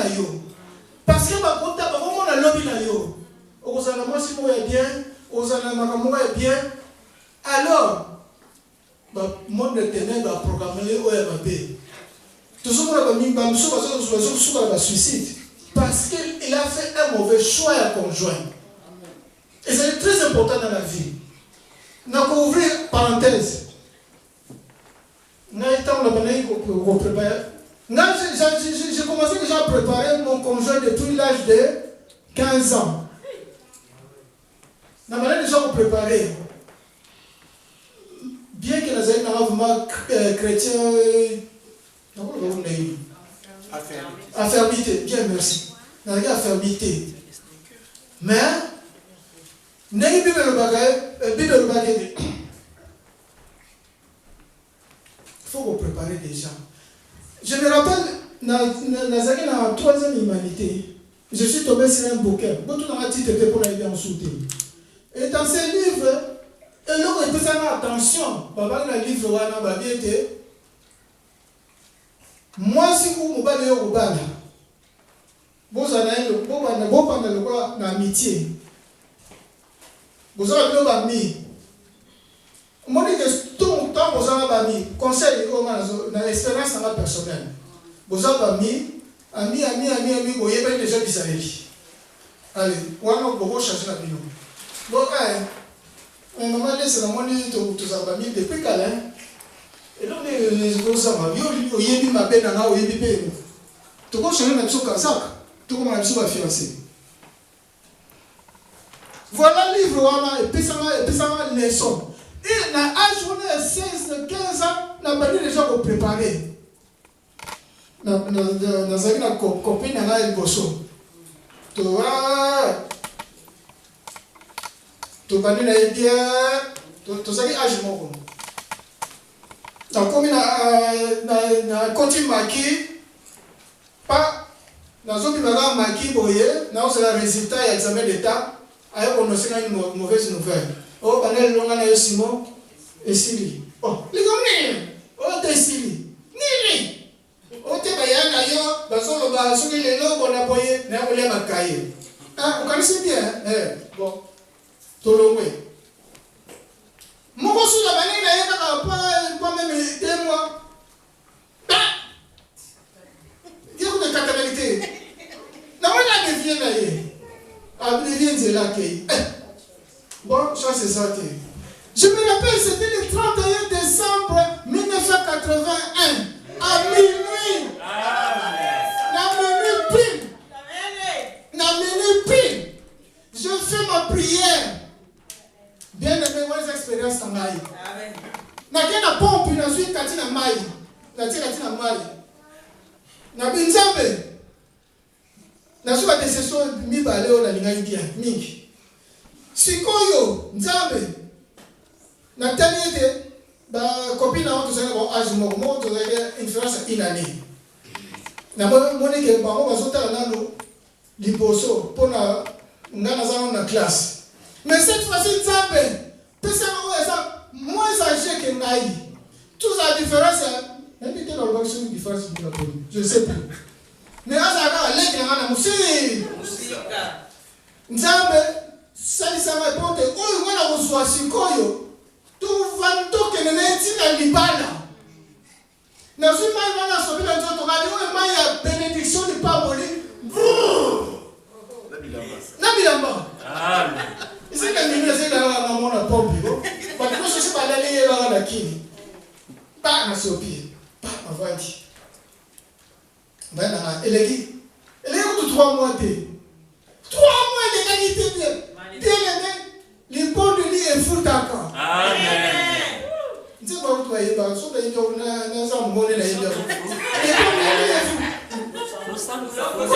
na yo. Parce que ma compta, comment on a lobby na yo. Ozana moi si moi est bien, Ozana makamwa est bien. Alors, le monde de ténèbres a programmé OMAP. Tout ce qu'on a mis, suicide. Parce qu'il a fait un mauvais choix à conjoint. Et c'est très important dans la vie. Nous avons ouvert parenthèse. J'ai commencé déjà à préparer mon conjoint depuis l'âge de 15 ans. Nous avons déjà préparé. Bien que nous ayons un mouvement chrétien, affermité, bien merci. Nous avons affermité. Mais, nous avons Bible le bagage. Il faut vous préparer déjà. Je me rappelle, dans la troisième humanité, je suis tombé sur un bouquin. Tout dans la titre était pour aller en souté. Et dans ces livres, et là, il peut faire attention. Papa, le livre, moi, si vous m'avez dit, vous avez l'amitié. Vous avez l'amitié. Moi, je dis que tout le temps, vous avez l'amitié. Conseil, dans l'expérience personnelle. Vous avez l'amitié, vous avez déjà dit ça. Allez, on va changer la vie. Donc, maman, c'est la monnaie de tous les amis depuis Calais. Et donc, les gros amis, ils m'ont appelé dans la OEBP. Tout le monde change même sur Kazakh. Tout le monde a mis sur ma fiancée. Voilà le livre, et puis ça va leçon. Et dans l'âge de 16, 15 ans, on a pas déjà pour préparer. Dans une copine, on a une bosso. Tu vois. Tu vas dire bien, tu sais que âge mon. Donc comme na continue maki, pas dans ce qui va maki boyer, na c'est le résultat et examen d'état, ayo on a une mauvaise nouvelle. Oh panel longa na Simon et Sili. Oh, les gomne. Oh te Sili. Nini. Oh te bayana yo, dans le bas sur les lots on a boyer, na on les makaye. Ah, vous connaissez bien, bon. Tolongwe. Mon gosse la banane n'a pas même 2 mois. Il y a une catalité. Non, on a des vieux d'ailleurs. Ah, des vieux c'est là qui. Bon, ça c'est ça qui. Je me rappelle, c'était le 31 décembre 1981 à minuit. La minuit pile. Je fais ma prière. Bien aimé, moi les expériences en maille. Na kena pompe na zui katina maille. Na tia katina maille. Na binzambe. Na zui ba décision mi baleo na linga india mingi. Sikoyo nzambe. Na taniete ba copine na to sanga bon âge mo to sanga influence inani. Na moni ke ba mo bazota nano liboso pona ngana za na classe. Mais cette fois-ci, moins âgé que Naï. Toute la différence, invitez dans le bac sur une différence, je ne sais plus. Mais à ça, les gens ont musique. Nzambe, ça y est, ça va porter. Oh, on a reçu à Sikoyo. Tout va tout que nous n'étions pas libala. Nous sommes pas dans ce pays, nous avons dit, oh, il y a bénédiction du Paboli. Nabilamba. Amen. C'est que nous sommes dans la pompe. Parce que je suis pas allé dans la kini. Pas à Sopi. Pas à Vadi. Ben, elle est qui? Elle est où 3 mois? 3 mois de qualité bien. Bien aimé. Les ponts de lit est fou d'accord. Amen. Tu sais pas où tu vas y aller. Sauf que tu as un monnaie là. Les ponts de lit est fou. Nous sommes fou d'accord.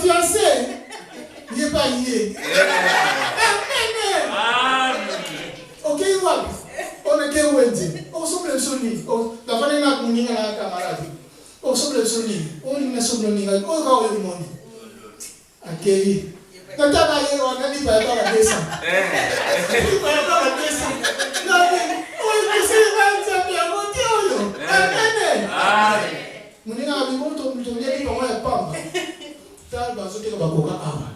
Fiancé, il n'est pas lié. Amen. te wenze. O sobre le soni. O la fane na kuninga na camarade. O sobre le soni. O ni na sobre ninga. O ka o moni. Akei. Na taba ye o na ni ba ba desa. Ba ba desa. Na ni o ni se vanza pia mo te o. Amen. Amen. Muninga bi mo to ye ko ya pamba. Ta ba so te ba ko ka awa.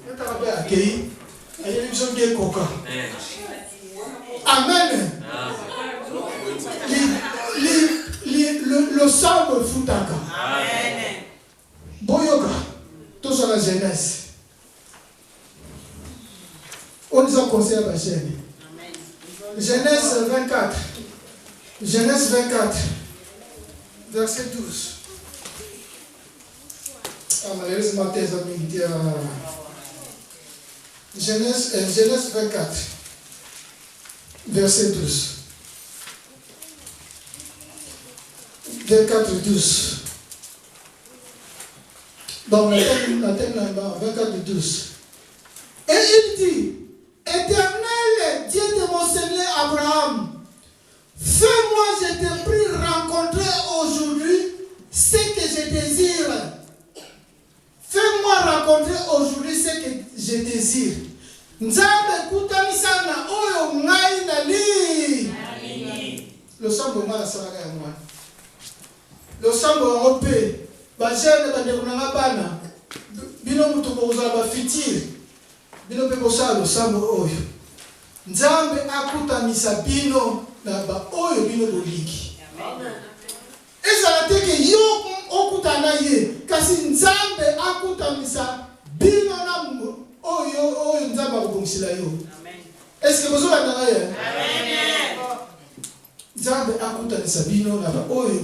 Na taba ba akei. Aye ni so de koka. Amen. Le sang me fout à cas. Amen. Boyoga, tout sur la jeunesse. On nous a conseillé à la chaîne. Genèse 24. Genèse 24. Verset 12. Ah, malheureusement, tes amis disent. Genèse 24. Verset 12. 24, 12. Dans la thème 24, 12. Et il dit, Éternel, Dieu de mon Seigneur Abraham, fais-moi, je te prie, rencontrer aujourd'hui ce que je désire. Fais-moi rencontrer aujourd'hui ce que je désire. Nzambe kutamisana oyo ngai nali. Le sambo ngala salaka ya mwana. Le sambo ngope ba jeune ba ndekunanga bana. Bino mutu ko uzala ba fitir. Bino pe ko sala le sambo oyo. Nzambe akutamisa bino na ba oyo bino boliki. Amen. Ezala teke yo okutana ye kasi Nzambe akutamisa bino na oyo Nzambe akubongisila yo. Amen. Est-ce que vous avez entendu? Amen. Nzambe akutamisa bino na ba oyo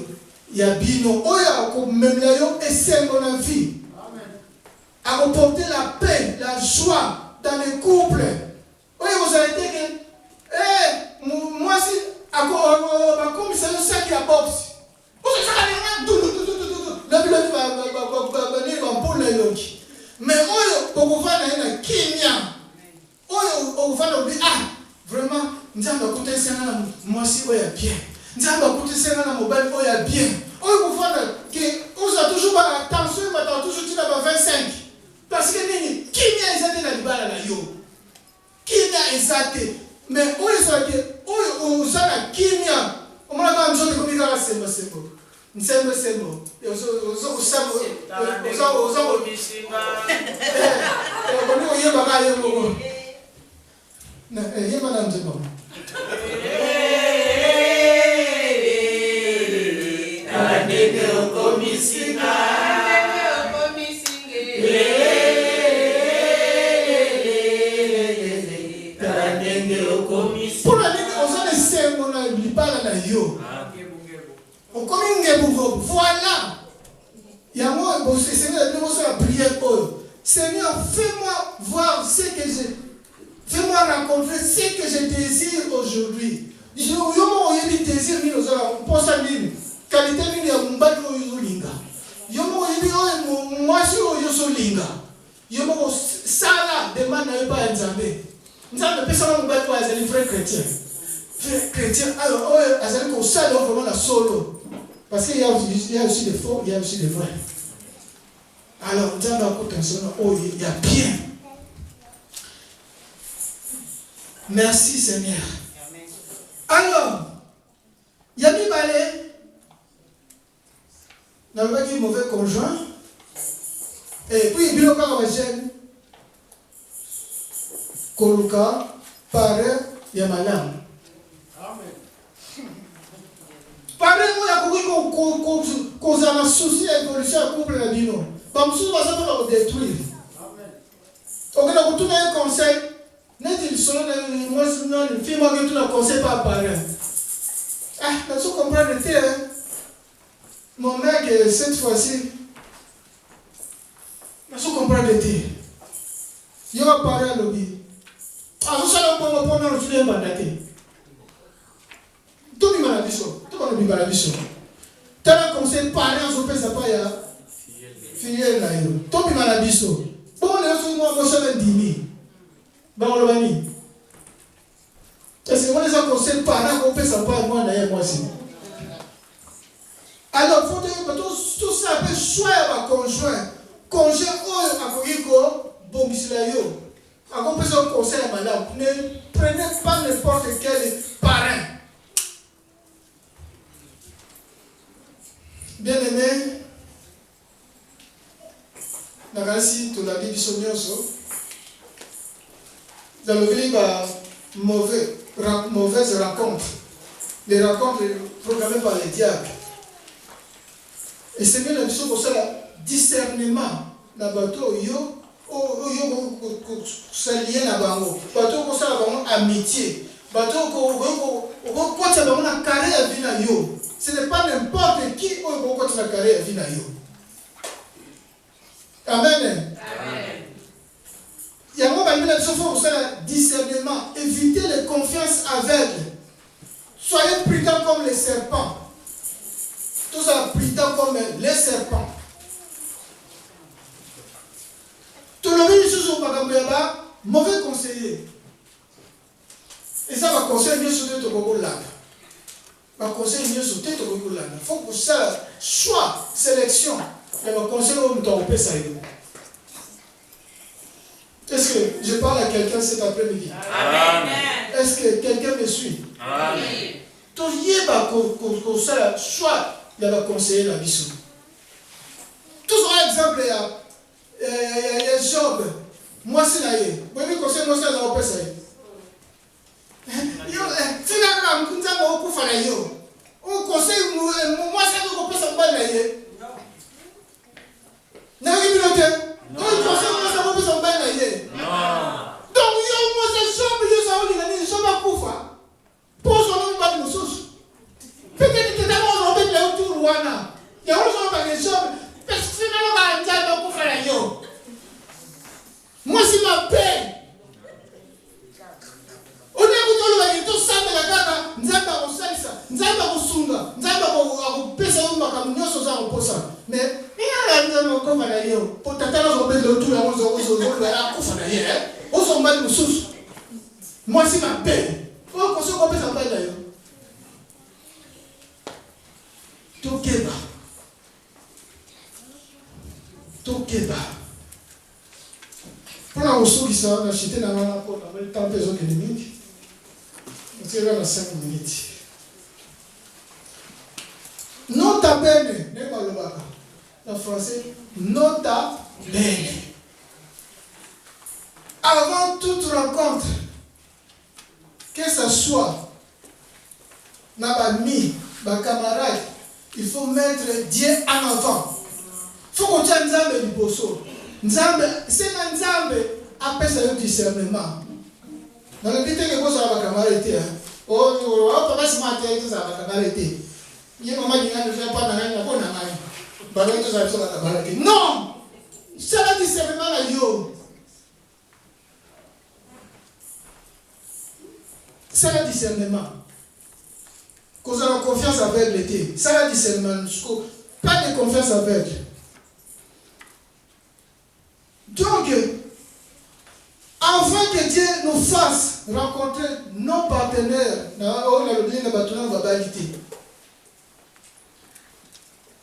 ya bino oyo akomemela yo esengo na vie. Amen. Akoporter la paix, la joie dans les couples. Oyo vous avez dit que moi si akomisa yo sac ya box. Mais oyo okufana ina kimya oyo okufana obi vraiment nzamba kutesana na mwasi oya bien nzamba kutesana na mobile oya bien oyo okufana que oza toujours ba attention ba toujours tina ba 25 parce que nini kimya ezate na libala na yo kimya ezate mais oyo ezate oyo ozana kimya omona kama mzote komika ka semba sembo nsembe sembo ozo kusamo ozo bisinga boni oyeba ka yebo na yeba na nzembo ndenge okomisinga pona nini ozo lesengo na libala na yo. Voilà. Seigneur, fais-moi voir ce que j'ai. Fais-moi rencontrer ce que je désire aujourd'hui. Je me désir qualité sala demande pas Nzambe. Nzambe pesa mo bato azali frère chrétien. Frère chrétien alors azali ko sala vraiment la solo. Parce qu'il y a aussi des faux, il y a aussi des vrais. Alors, Nzambe akotansona oh il y a bien. Merci Seigneur. Alors, il y a des balais. Dans le mauvais conjoint. Et puis, il y a des jeune. Koluka, pare, il y a madame. Pareil, il y a un souci d'évolution à couple de bino. Pas de souci, on va détruire. On a un conseil. N'est-il que moi, je fille, moi, je ne conseille pas pareil. Ah, tu comprends le terrain. Mon mec, cette fois-ci, je comprends le terrain. Il y a pareil à l'objet. Ah, je sais pas comment on a mandaté. Tout le monde a dit ça. Tout le monde a dit ça. Tel un conseil pareil, on se fait ça pas ya. Fille là, tout le monde a dit ça. Bon, les autres, moi, je suis un dîner. Bon, le bani. Est-ce que vous les avez conseil parent qu'on peut savoir moi d'ailleurs moi aussi. Alors il faut que tout ça peut soit à conjoint à Koyiko Bongislayo. On peut se conseil à madame. Ne prenez pas n'importe quel parrain. Bien aimé, Nagasi, tu l'as dit du Sonyoso. Dans le livre, mauvaise rencontre. Les rencontres programmées par les diables. Et c'est bien la mission pour ça, discernement. Dans le bateau, c'est lié à bango. Bateau comme ça, amitié. Bateau quand ça va carré à vinayo. Ce n'est pas n'importe qui quand ça carré à vinayo. Amen. Il y a un mission pour ça, discernement. Évitez les confiances aveugles. Soyez prudents comme les serpents. Tous ça prudents comme les serpents. Tout le monde est sur le mauvais conseiller. Et ça va conseiller mieux sur le Togo là. Va conseiller mieux sur le Togo là. Il faut que ça choix, sélection. Et va conseiller au Togo ça. Est-ce que je parle à quelqu'un cet après-midi? Amen. Est-ce que quelqu'un me suit? Amen. Tout y est pour ça choix. Il va conseiller la mission. Tout par exemple, il y a Job. Moi, c'est là. Moi, je conseille moi, c'est là. On peut ça. Finalement, on a beaucoup fait là. On conseille moi, c'est là. On peut ça. N'a pas vu l'autre. On conseille moi, c'est là. On peut ça. Donc, moi, c'est Job. Job a beaucoup fait. Pour son nom, pas de nos sources. Peut-être que d'abord, on va mettre autour de Wana. Il y a aussi un Job. Parce que finalement, on va dire beaucoup faire la yo. Moi, c'est ma paix. On est à tout ça, mais la gare, nous avons ça, nous avons sunga, nous avons pesé un macam, nous sommes en posa. Mais, nous avons comme à la yo. Pour t'attendre, on va mettre autour de la on s'en bat de sous. Moi, c'est ma paix. On va construire qu'on peut s'en battre d'ailleurs. Tokeba. Pour la ressource qui s'en a acheté dans la porte, on va le temps besoin de limite. On tire dans 5 minutes. Nota bene, n'est pas le baka. En français, nota bene. Avant toute rencontre, que ce soit dans ami, ma camarade, il faut mettre Dieu en avant. Il faut qu'on tienne Nzambe du bosso. Nzambe, c'est Nzambe après ça le discernement. Dans le but que vous avez ma camarade, oh, papa c'est ma tête, ça va camarade. Il y a maman qui n'a pas de bonne amie. Non, c'est le discernement là yo. C'est le discernement. Qu'on a confiance avec l'été. C'est le discernement. Pas de confiance avec. Donc, avant que Dieu nous fasse rencontrer nos partenaires,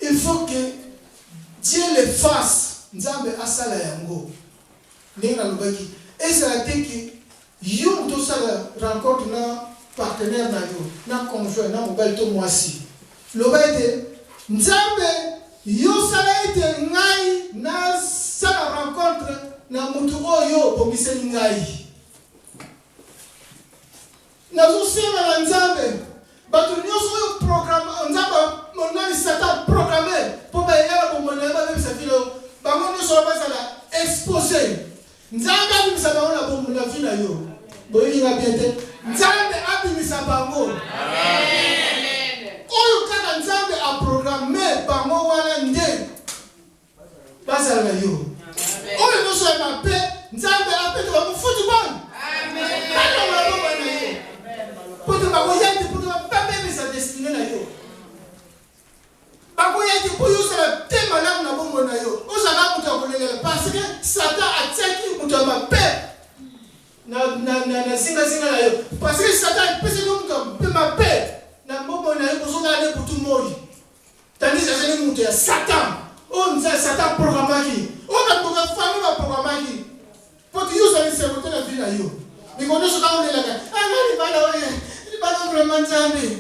il faut que Dieu les fasse. Et c'est la tête qui yo tout ça rencontre na partenaire na yo na conjoint na mobile to mwasi loba ete nzambe yo sala ete ngai na sala rencontre na mutu oyo bomiseli ngai na zo sema na nzambe batu nyonso oyo programme nzambe monani satan programmé pour ba yala bomona ba bebisa filo bango nyonso ba sala exposé nzambe abimisa bango na bomona fina yo. Boyi na biente. Nzambe abimisa bango. Amen. Oyo kaka Nzambe a programmé bango wana nde. Basala yo. Amen. Oyo no so na paix, Nzambe a paix bango football. Amen. Kana wala bo na yo. Poto bango yandi poto ba bébé sa destinée na yo. Bango yandi po yo sala tema na bongo na yo. Ozala mutu akolela parce que Satan a teki mutu ma paix. Na singa na yo parce que Satan peut se donc moi. Tandis que j'ai monté à Satan. On dit Satan programme qui. On a programme qui. Pour que vous allez se monter la vie là. Mais quand nous sommes là, ah non, il va là, il va là vraiment jamais.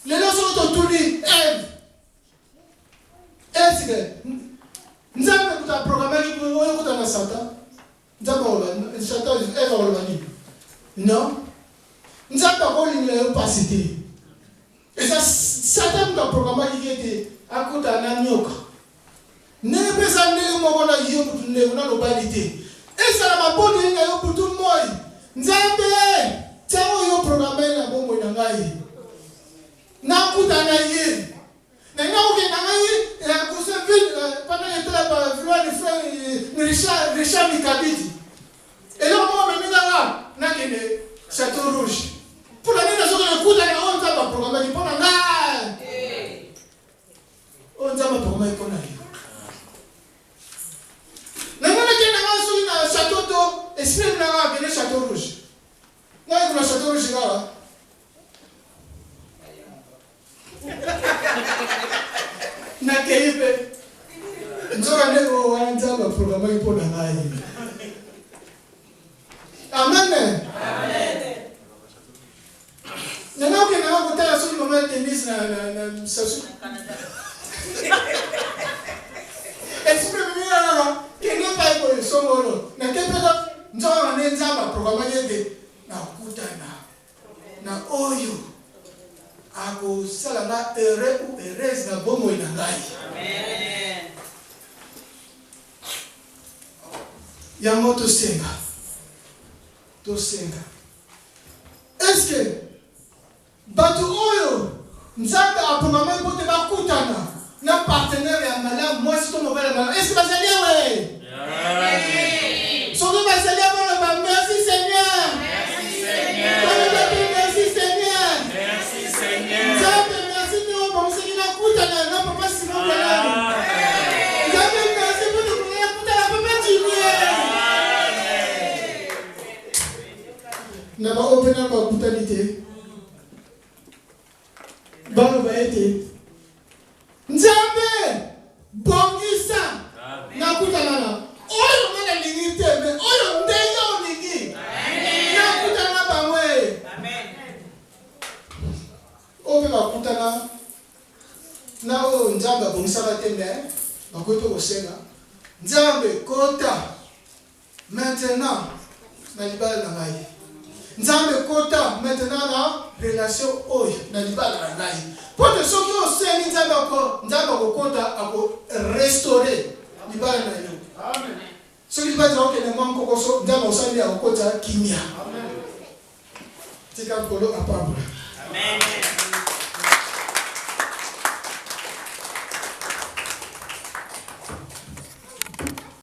Les gens sont autour de Ève. Est-ce que nous avons un programme qui peut nous donner Satan? Nous avons Satan, Ève va le dire. Non. Nous avons une opacité. Et ça, Satan nous a programmé qui était à côté d'un nyoka. Ne peut pas aller au moment où il y a une opacité. Et ça n'a pas bonne idée pour tout le monde. Nous avons programmé la bombe dans la vie. Nous avons un aïe. Nous avons un aïe. Pendant que tu as vu Richard Mikabiti. Et là, moi, je suis là. Nous avons un château rouge. Pour la nation de l'écoute, on a un programme qui prend un aïe. On a un programme qui prend un aïe. Nous avons un château d'eau. Esprit de la château rouge. Nous avons un château rouge là. Na keipe nzoka ndeko wanza ba programme ipo na ngai. Amen. Amen. Nana ke na ko tala so moment tennis na sasu. Esprit de la ke ne pa ko so ngolo. Na ke peka nzoka ndenza ba programme yete na kutana. Na oyo. Ako salanga heureux ou heureuse na bomo ina ngai. Amen. Ya moto senga. To senga. Est-ce que batu oyo nzambe apomama pote bakutana na partenaire ya malamu mwasi to mobile malamu. Est-ce que bazali we? Amen. Soki bazali abona ba merci Seigneur. Merci Seigneur. Merci Seigneur. Merci Seigneur. Nzambe merci nous pour ce qu'il a coûté na papa Simon Bela. Nzambe merci pour nous pour coûter la papa Junior. Amen. Na ba open up ba kutalite. Bano ba ete. Nzambe bongisa. Na kutana. Oyo mwana lingite me oyo ndeyo lingi. Amen. Na kutana bamwe. Amen. Obe bakutana na o nzambe bongisaka te me bakoto kosenga nzambe kota maintenant na libala na ngai nzambe kota maintenant na relation oyo na libala na ngai po te soki osengi nzambe kokota ako restaurer libala na yo. Amen. Soki libala okende mwa kokoso nzambe osali akokota kimia. Amen. Tika kolo apabula. Amen.